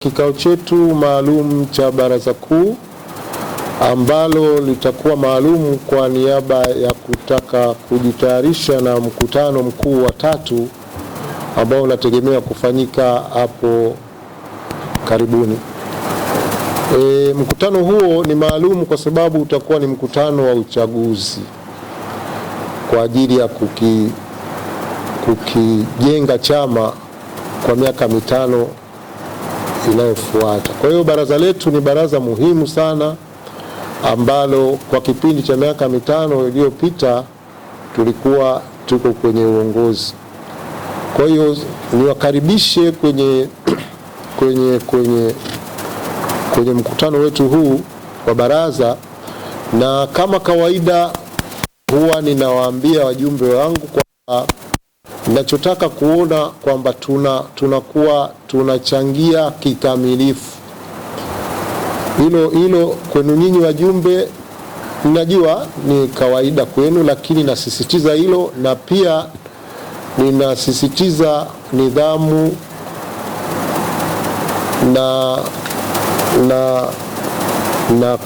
Kikao chetu maalum cha Baraza Kuu ambalo litakuwa maalum kwa niaba ya kutaka kujitayarisha na mkutano mkuu wa 3 ambao unategemea kufanyika hapo karibuni. Mkutano huo ni maalum kwa sababu utakuwa ni mkutano wa uchaguzi kwa ajili ya kukijenga chama kwa miaka 5 inayofuata. Kwa hiyo baraza letu ni baraza muhimu sana ambalo kwa kipindi cha miaka 5 iliyopita tulikuwa tuko kwenye uongozi. Kwa hiyo niwakaribishe kwenye mkutano wetu huu wa baraza, na kama kawaida huwa ninawaambia wajumbe wangu kwa ninachotaka kuona kwamba tunakuwa tunachangia kikamilifu. Hilo kwenu nyinyi wajumbe ninajua ni kawaida kwenu, lakini nasisitiza hilo, na pia ninasisitiza nidhamu na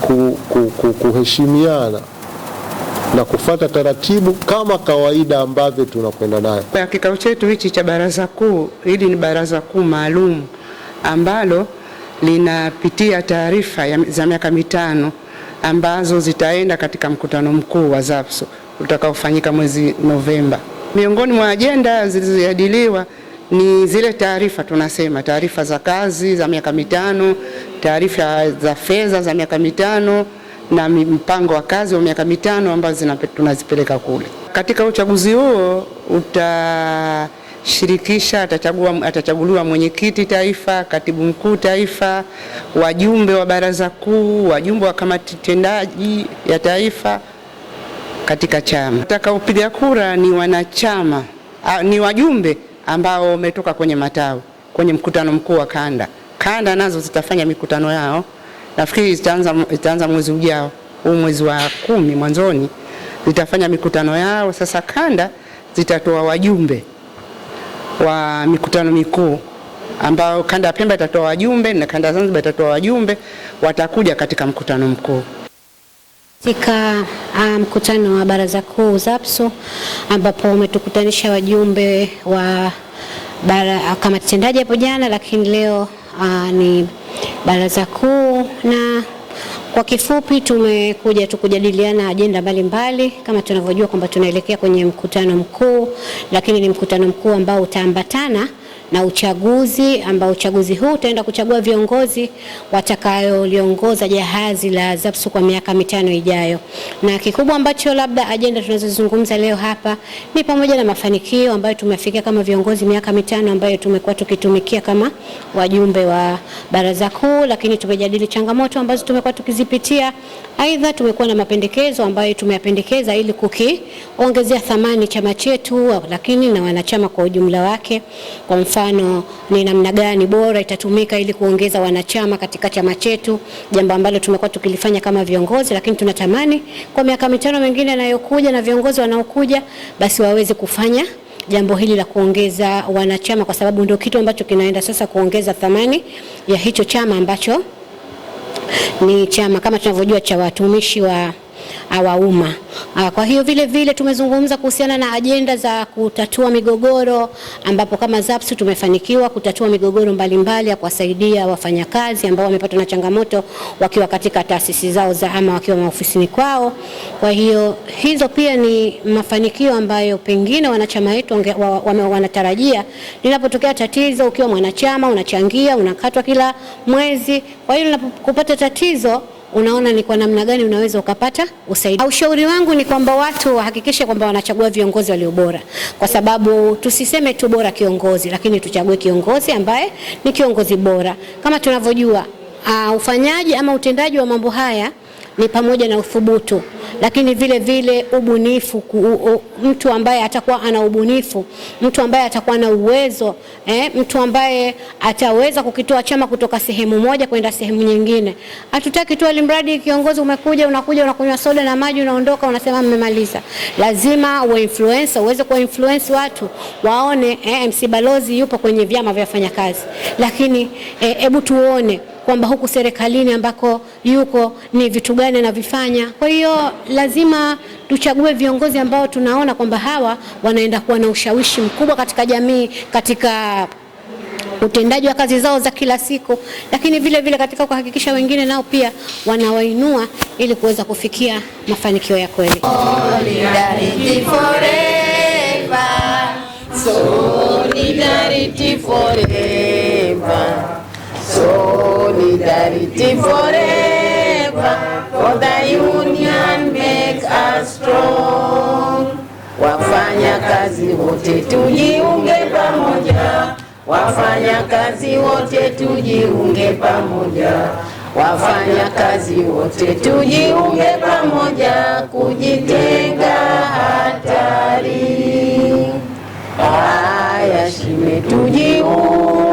kuheshimiana na kufuata taratibu kama kawaida ambavyo tunakwenda nayo. Kwa kikao chetu hichi cha Baraza Kuu, hili ni Baraza Kuu maalum ambalo linapitia taarifa za miaka 5 ambazo zitaenda katika mkutano mkuu wa ZAPSO utakaofanyika mwezi Novemba. Miongoni mwa ajenda zilizojadiliwa ni zile taarifa, tunasema taarifa za kazi za miaka 5, taarifa za fedha za miaka 5 na mpango wa kazi wa miaka 5 ambazo tunazipeleka kule. Katika uchaguzi huo atachaguliwa mwenyekiti taifa, katibu mkuu taifa, wajumbe wa Baraza Kuu, wajumbe wa kamati tendaji ya taifa katika chama. Watakaopiga kura ni wanachama, ni wajumbe ambao wametoka kwenye matawi, kwenye mkutano mkuu wa kanda. Kanda nazo zitafanya mikutano yao. Nafikiri itaanza mwezi ujao, huu mwezi wa 10 mwanzoni zitafanya mikutano yao. Sasa kanda zitatoa wajumbe wa mikutano mikuu, ambao kanda ya Pemba itatoa wajumbe na kanda Zanzibar itatoa wajumbe, watakuja katika mkutano mkuu. Katika mkutano wa Baraza Kuu ZAPSO ambapo umetukutanisha wajumbe wa kamati tendaji hapo jana, lakini leo ni Baraza Kuu, na kwa kifupi tumekuja kujadiliana ajenda mbalimbali. Kama tunavyojua kwamba tunaelekea kwenye mkutano mkuu, lakini ni mkutano mkuu ambao utaambatana na uchaguzi, ambao uchaguzi huu utaenda kuchagua viongozi watakaoliongoza jahazi la ZAPSO kwa miaka 5 ijayo. Na kikubwa ambacho labda ajenda tunazozungumza leo hapa ni pamoja na mafanikio ambayo tumefikia kama viongozi miaka 5 ambayo tumekuwa tukitumikia kama wajumbe wa Baraza Kuu, lakini tumejadili changamoto ambazo tumekuwa tukizipitia. Aidha tumekuwa na mapendekezo ambayo tumeyapendekeza ili kukiongezea thamani chama chetu, lakini na wanachama kwa ujumla wake. Kwa mfano, ni namna gani bora itatumika ili kuongeza wanachama katika chama chetu, jambo ambalo tumekuwa tukilifanya kama viongozi, lakini tunatamani kwa miaka 5 mingine inayokuja na viongozi wanaokuja basi waweze kufanya jambo hili la kuongeza wanachama, kwa sababu ndio kitu ambacho kinaenda sasa kuongeza thamani ya hicho chama ambacho ni chama kama tunavyojua cha watumishi wa umma. Kwa hiyo vile tumezungumza kuhusiana na ajenda za kutatua migogoro, ambapo kama ZAPSO tumefanikiwa kutatua migogoro mbalimbali ya kuwasaidia wafanyakazi ambao wamepatwa na changamoto wakiwa katika taasisi zao za ama wakiwa maofisini kwao. Kwa hiyo hizo pia ni mafanikio ambayo pengine wanachama wetu wanatarajia. Linapotokea tatizo, ukiwa mwanachama unachangia, unakatwa kila mwezi. Kwa hiyo unapopata tatizo unaona ni kwa namna gani unaweza ukapata usaidizi. Ushauri wangu ni kwamba watu wahakikishe kwamba wanachagua viongozi walio bora, kwa sababu tusiseme tu bora kiongozi, lakini tuchague kiongozi ambaye ni kiongozi bora. Kama tunavyojua ufanyaji ama utendaji wa mambo haya ni pamoja na uthubutu, lakini vile vile ubunifu. Mtu ambaye atakuwa ana ubunifu, mtu ambaye atakuwa na uwezo, mtu ambaye ataweza kukitoa chama kutoka sehemu moja kwenda sehemu nyingine. Hatutaki tu alimradi kiongozi unakuja unakunywa soda na maji unaondoka unasema mmemaliza. Lazima uweze kuinfluence watu waone MC Balozi yupo kwenye vyama vya wafanyakazi, lakini hebu tuone kwamba huku serikalini ambako yuko ni vitu gani anavifanya. Kwa hiyo lazima tuchague viongozi ambao tunaona kwamba hawa wanaenda kuwa na ushawishi mkubwa katika jamii, katika utendaji wa kazi zao za kila siku, lakini vile vile katika kuhakikisha wengine nao pia wanawainua ili kuweza kufikia mafanikio ya kweli. Solidarity forever. Solidarity forever. Solidarity forever, for the union make us strong. Wafanya kazi wote tujiunge pamoja, wafanya kazi wote tujiunge pamoja, wafanya kazi wote tujiunge pamoja, kujitenga hatari. Haya shime tujiunge